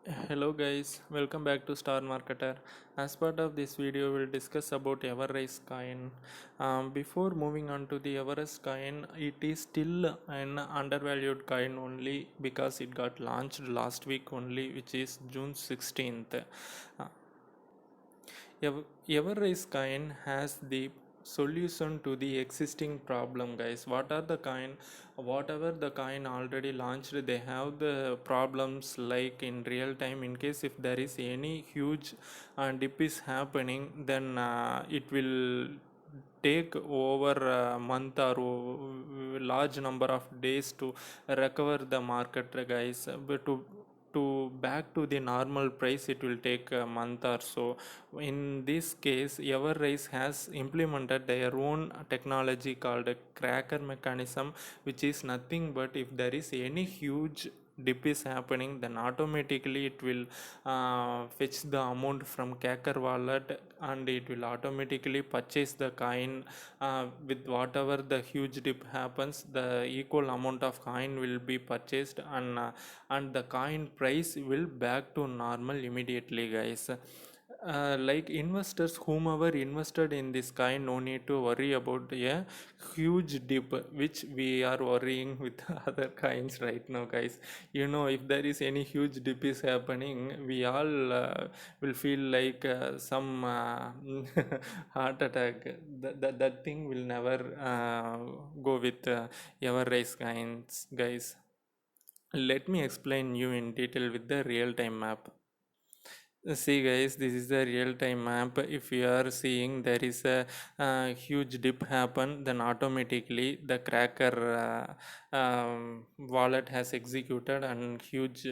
Hello guys, welcome back to Star Marketer. As part of this video, we'll discuss about Everrise coin. Before moving on to the Everest coin, it is still an undervalued coin only because it got launched last week only, which is June 16th. Uh, Everrise coin has the solution to the existing problem, guys. Whatever the coin already launched, they have the problems like in real time. In case if there is any huge dip is happening, then it will take over a month or large number of days to recover the market, guys. But to back to the normal price, it will take a month or so. In this case, Everrise has implemented their own technology called a cracker mechanism, which is nothing but if there is any huge dip is happening, then automatically it will fetch the amount from Cracker wallet, and it will automatically purchase the coin with whatever the huge dip happens. The equal amount of coin will be purchased, and the coin price will back to normal immediately, guys. Like investors, whomever invested in this coin, no need to worry about a huge dip which we are worrying with other coins right now, guys. If there is any huge dip is happening, we all will feel like some heart attack. That thing will never go with ever rise coins, guys. Let me explain you in detail with the real time map. See, guys, this is the real time map. If you are seeing there is a huge dip happen, then automatically the cracker wallet has executed and huge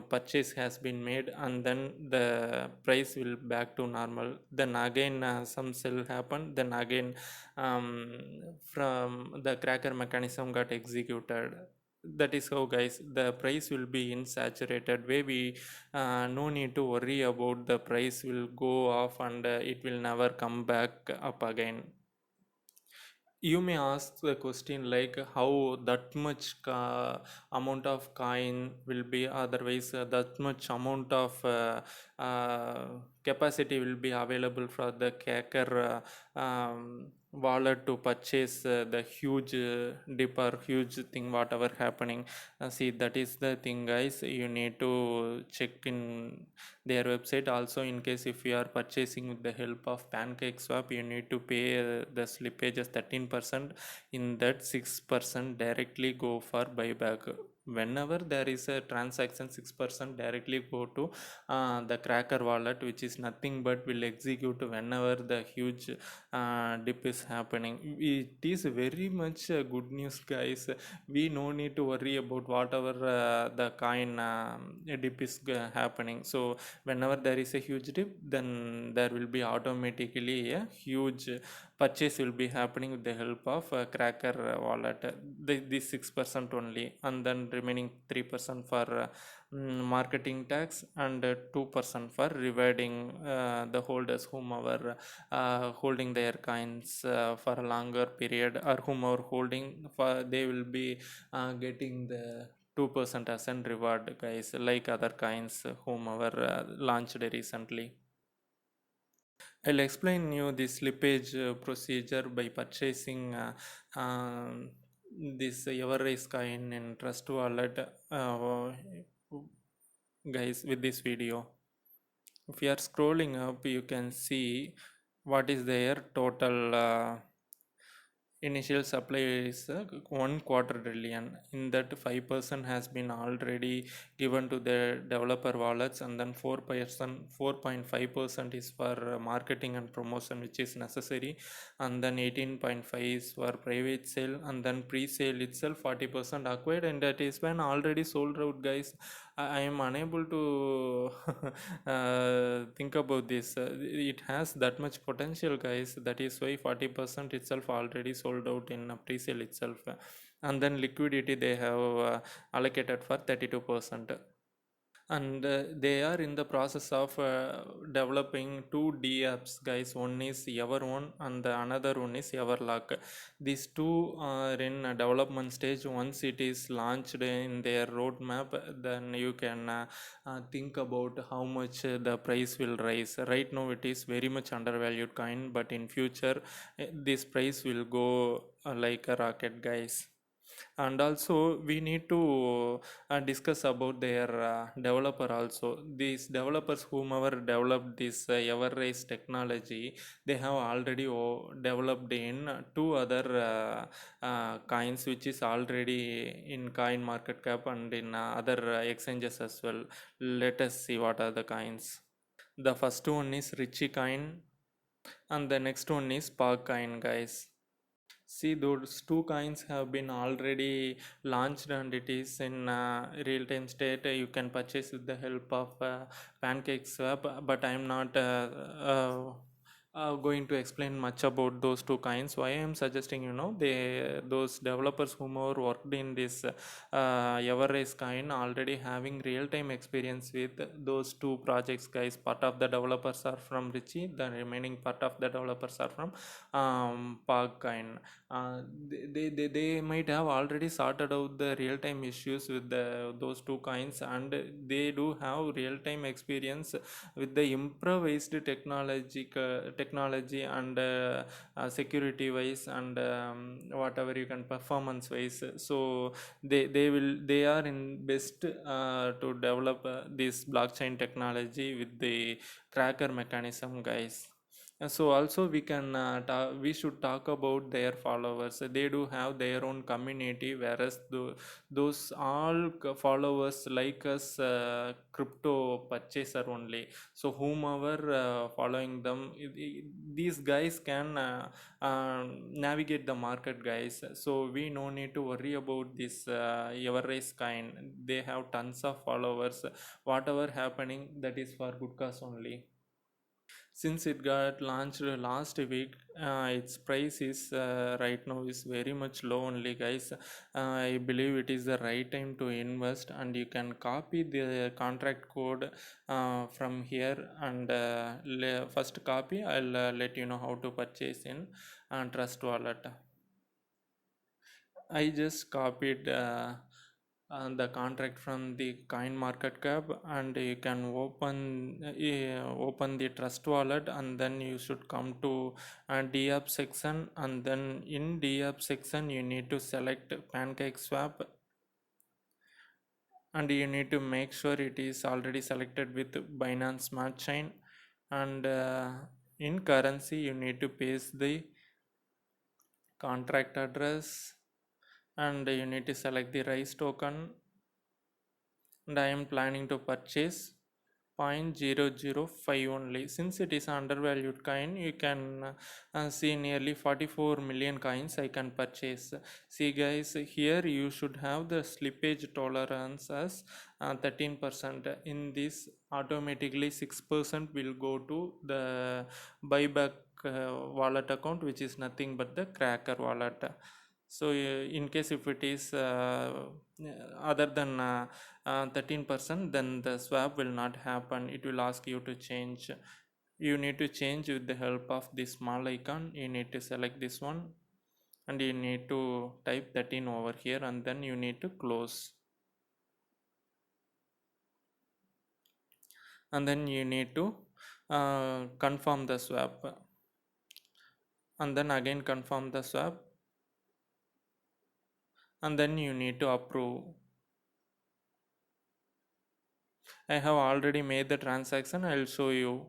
purchase has been made, and then the price will back to normal. Then again some sell happen, then again um, from the cracker mechanism got executed. That is how, guys, the price will be in saturated way. We no need to worry about the price will go off and it will never come back up again. You may ask the question like how that much amount of coin will be, otherwise that much amount of capacity will be available for the Kaker wallet to purchase the huge dip or huge thing whatever happening. See, that is the thing, guys. You need to check in their website also. In case if you are purchasing with the help of pancake swap, you need to pay the slippage as 13%. In that, 6% directly go for buyback. Whenever there is a transaction, 6% directly go to the cracker wallet, which is nothing but will execute whenever the huge dip is happening. It is very much good news, guys. We no need to worry about whatever the coin dip is happening. So whenever there is a huge dip, then there will be automatically a huge purchase will be happening with the help of cracker wallet. This 6% only, and then remaining 3% for marketing tax, and 2% for rewarding the holders whomever holding their coins for a longer period, or whomever holding for, they will be getting the 2% as an reward, guys, like other coins whomever launched recently. I'll explain you the slippage procedure by purchasing this Everrise coin in Trust Wallet, guys, with this video. If you are scrolling up, you can see what is their total initial supply is 1 quarter trillion. In that, 5% has been already given to the developer wallets, and then 4%, 4.5% is for marketing and promotion, which is necessary, and then 18.5 is for private sale, and then pre-sale itself 40% acquired, and that is when already sold out, guys. I am unable to think about this. It has that much potential, guys. That is why 40% itself already sold out in pre-sale itself. And then liquidity they have allocated for 32%. and they are in the process of developing two D apps, guys. One is Everone and the another one is Everlock. These two are in a development stage. Once it is launched in their roadmap, then you can think about how much the price will rise. Right now it is very much undervalued coin, but in future this price will go like a rocket, guys. And also we need to discuss about their developer also. These developers whomever developed this Everrace technology, they have already developed in two other coins which is already in coin market cap and in other exchanges as well. Let us see what are the coins. The first one is Richie coin and the next one is Park coin, guys. See, those two coins have been already launched and it is in real time state. You can purchase with the help of Pancake Swap, but I am not going to explain much about those two coins. Why I am suggesting, they those developers whom are worked in this Everrace coin already having real time experience with those two projects, guys. Part of the developers are from Richie, the remaining part of the developers are from Park coin. They might have already sorted out the real time issues with those two coins, and they do have real time experience with the improvised technology and security wise and whatever you can performance wise. So they are in best to develop this blockchain technology with the tracker mechanism, guys. So also we should talk about their followers. They do have their own community, whereas those all followers like us crypto purchaser only. So whomever following them, these guys can navigate the market, guys. So we no need to worry about this Everrace kind. They have tons of followers. Whatever happening, that is for good cause only. Since it got launched last week, its price is right now is very much low only, guys. I believe it is the right time to invest, and you can copy the contract code from here and first copy. I'll let you know how to purchase in Trust Wallet. I just copied the contract from the coin market cap, and you can open the trust wallet, and then you should come to DApp section, and then in DApp section you need to select Pancake Swap, and you need to make sure it is already selected with Binance Smart Chain, and in currency you need to paste the contract address, and you need to select the Rise token, and I am planning to purchase 0.005 only. Since it is undervalued coin, you can see nearly 44 million coins I can purchase. See, guys, here you should have the slippage tolerance as 13%. In this, automatically 6% will go to the buyback wallet account, which is nothing but the Cracker wallet. So in case if it is other than 13%, then the swap will not happen. It will ask you to change. You need to change with the help of this small icon. You need to select this one, and you need to type 13 over here, and then you need to close, and then you need to confirm the swap, and then again confirm the swap, and then you need to approve. I have already made the transaction. I'll show you.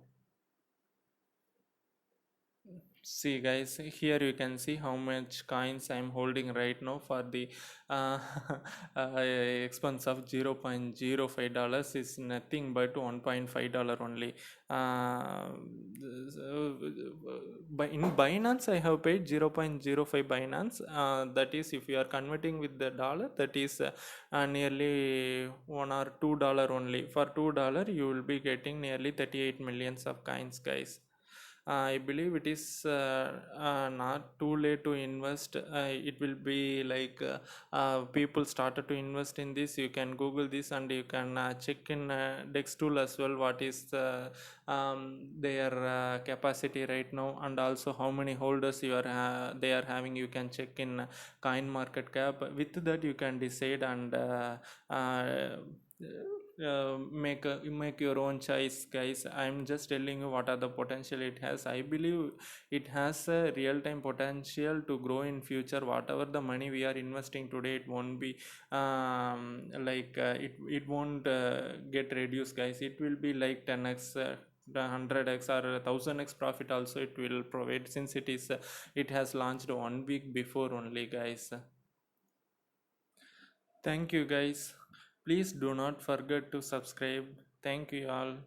See, guys, here you can see how much coins I'm holding right now for the uh, expense of $0.05 is nothing but $1.5 only. In Binance I have paid 0.05 Binance. That is, if you are converting with the dollar, that is nearly $1 or $2 only. For $2 you will be getting nearly 38 millions of coins, guys. I believe it is not too late to invest. It will be like people started to invest in this. You can Google this and you can check in Dex tool as well what is their capacity right now, and also how many holders they are having. You can check in Coin Market Cap. With that you can decide and uh, make your own choice, guys. I'm just telling you what are the potential it has. I believe it has a real time potential to grow in future. Whatever the money we are investing today, it won't be it won't get reduced, guys. It will be like 10x, the 100x or 1000x profit also it will provide, since it has launched 1 week before only, guys. Thank you, guys. Please do not forget to subscribe. Thank you all.